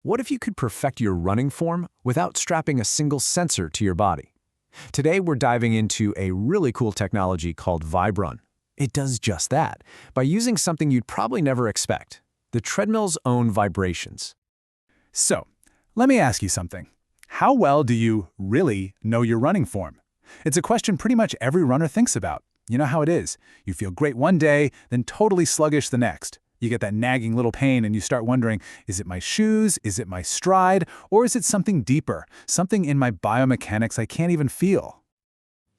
What if you could perfect your running form without strapping a single sensor to your body? Today, we're diving into a really cool technology called VibRun. It does just that by using something you'd probably never expect, the treadmill's own vibrations. So, let me ask you something. How well do you really know your running form? It's a question pretty much every runner thinks about. You know how it is. You feel great one day, then totally sluggish the next. You get that nagging little pain and you start wondering, is it my shoes, is it my stride, or is it something deeper, something in my biomechanics I can't even feel?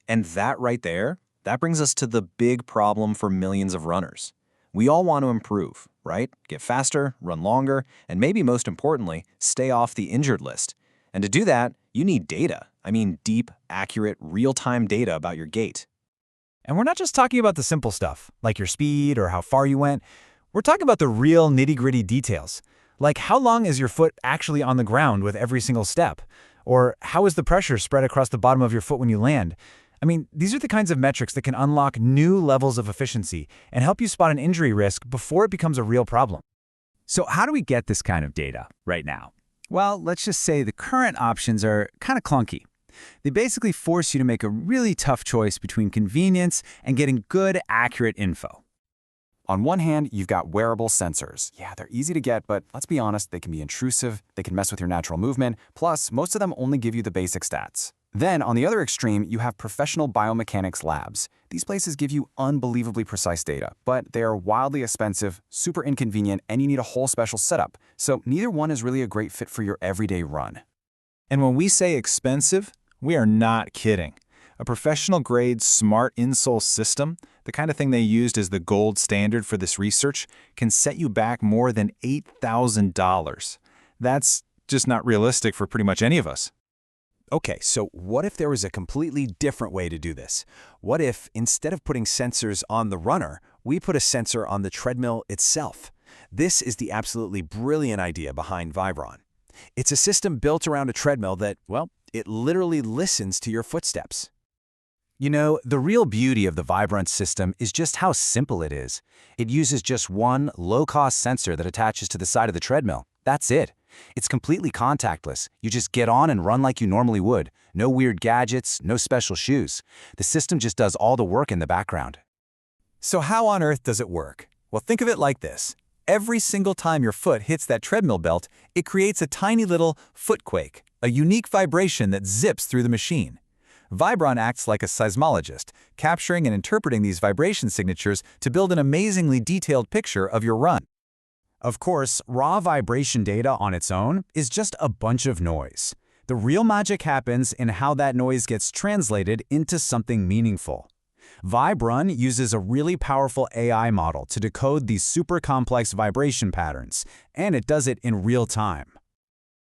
And that right there, that brings us to the big problem for millions of runners. We all want to improve, right? Get faster, run longer, and maybe most importantly, stay off the injured list. And to do that, you need data. I mean, deep, accurate, real-time data about your gait. And we're not just talking about the simple stuff, like your speed or how far you went. We're talking about the real nitty-gritty details, like how long is your foot actually on the ground with every single step? Or how is the pressure spread across the bottom of your foot when you land? I mean, these are the kinds of metrics that can unlock new levels of efficiency and help you spot an injury risk before it becomes a real problem. So how do we get this kind of data right now? Well, let's just say the current options are kind of clunky. They basically force you to make a really tough choice between convenience and getting good, accurate info. On one hand, you've got wearable sensors. Yeah, they're easy to get, but let's be honest, they can be intrusive, they can mess with your natural movement, plus most of them only give you the basic stats. Then, on the other extreme, you have professional biomechanics labs. These places give you unbelievably precise data, but they are wildly expensive, super inconvenient, and you need a whole special setup. So neither one is really a great fit for your everyday run. And when we say expensive, we are not kidding. A professional-grade smart insole system, the kind of thing they used as the gold standard for this research, can set you back more than $8,000. That's just not realistic for pretty much any of us. Okay, so what if there was a completely different way to do this? What if, instead of putting sensors on the runner, we put a sensor on the treadmill itself? This is the absolutely brilliant idea behind VibRun. It's a system built around a treadmill that, well, it literally listens to your footsteps. You know, the real beauty of the VibRun system is just how simple it is. It uses just one low-cost sensor that attaches to the side of the treadmill. That's it. It's completely contactless. You just get on and run like you normally would. No weird gadgets, no special shoes. The system just does all the work in the background. So how on earth does it work? Well, think of it like this. Every single time your foot hits that treadmill belt, it creates a tiny little footquake, a unique vibration that zips through the machine. VibRun acts like a seismologist, capturing and interpreting these vibration signatures to build an amazingly detailed picture of your run. Of course, raw vibration data on its own is just a bunch of noise. The real magic happens in how that noise gets translated into something meaningful. VibRun uses a really powerful AI model to decode these super complex vibration patterns, and it does it in real time.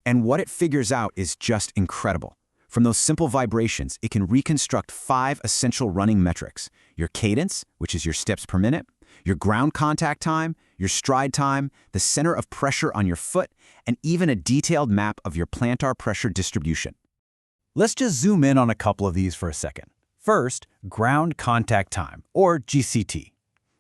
And what it figures out is just incredible. From those simple vibrations, it can reconstruct 5 essential running metrics: your cadence, which is your steps per minute, your ground contact time, your stride time, the center of pressure on your foot, and even a detailed map of your plantar pressure distribution. Let's just zoom in on a couple of these for a second. First, ground contact time, or GCT.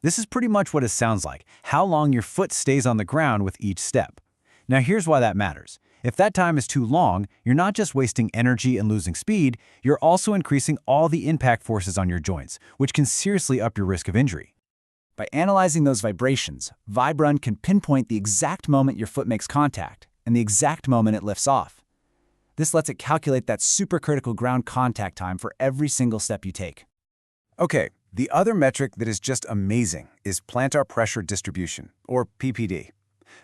This is pretty much what it sounds like, how long your foot stays on the ground with each step. Now here's why that matters. If that time is too long, you're not just wasting energy and losing speed, you're also increasing all the impact forces on your joints, which can seriously up your risk of injury. By analyzing those vibrations, VibRun can pinpoint the exact moment your foot makes contact and the exact moment it lifts off. This lets it calculate that supercritical ground contact time for every single step you take. Okay, the other metric that is just amazing is Plantar Pressure Distribution, or PPD.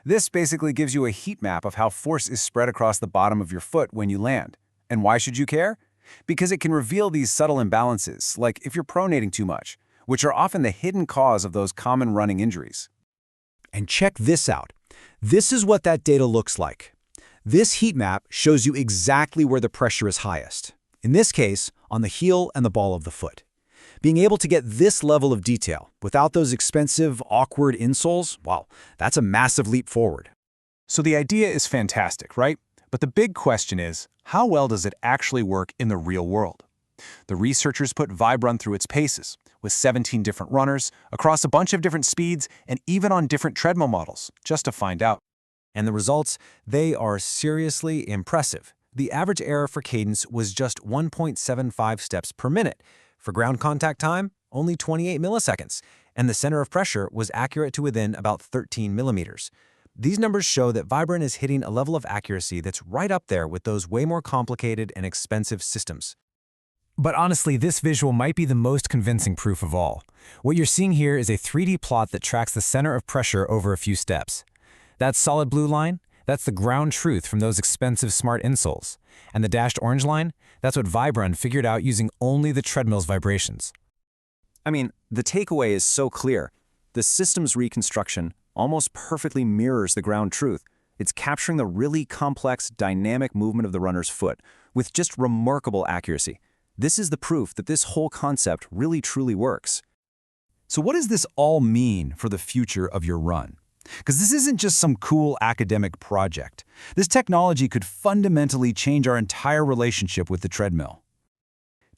This basically gives you a heat map of how force is spread across the bottom of your foot when you land. And why should you care? Because it can reveal these subtle imbalances, like if you're pronating too much, which are often the hidden cause of those common running injuries. And check this out. This is what that data looks like. This heat map shows you exactly where the pressure is highest. In this case, on the heel and the ball of the foot. Being able to get this level of detail without those expensive, awkward insoles, well, that's a massive leap forward. So the idea is fantastic, right? But the big question is, how well does it actually work in the real world? The researchers put VibRun through its paces, with 17 different runners, across a bunch of different speeds, and even on different treadmill models, just to find out. And the results, they are seriously impressive. The average error for Cadence was just 1.75 steps per minute. For ground contact time, only 28 milliseconds. And the center of pressure was accurate to within about 13 millimeters. These numbers show that VibRun is hitting a level of accuracy that's right up there with those way more complicated and expensive systems. But honestly, this visual might be the most convincing proof of all. What you're seeing here is a 3D plot that tracks the center of pressure over a few steps. That solid blue line, that's the ground truth from those expensive smart insoles. And the dashed orange line, that's what VibRun figured out using only the treadmill's vibrations. I mean, the takeaway is so clear. The system's reconstruction almost perfectly mirrors the ground truth. It's capturing the really complex, dynamic movement of the runner's foot with just remarkable accuracy. This is the proof that this whole concept really truly works. So what does this all mean for the future of your run? Because this isn't just some cool academic project. This technology could fundamentally change our entire relationship with the treadmill.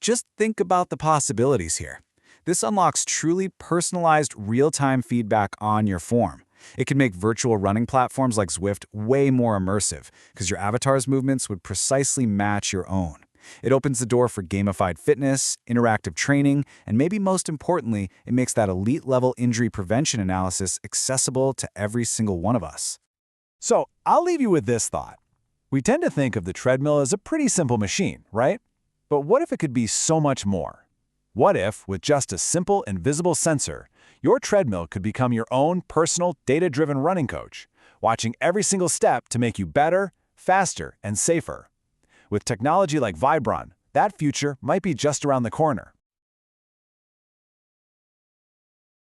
Just think about the possibilities here. This unlocks truly personalized real-time feedback on your form. It can make virtual running platforms like Zwift way more immersive because your avatar's movements would precisely match your own. It opens the door for gamified fitness, interactive training, and maybe most importantly, it makes that elite-level injury prevention analysis accessible to every single one of us. So I'll leave you with this thought. We tend to think of the treadmill as a pretty simple machine, right? But what if it could be so much more? What if, with just a simple invisible sensor, your treadmill could become your own personal data-driven running coach, watching every single step to make you better, faster, and safer? With technology like VibRun, that future might be just around the corner.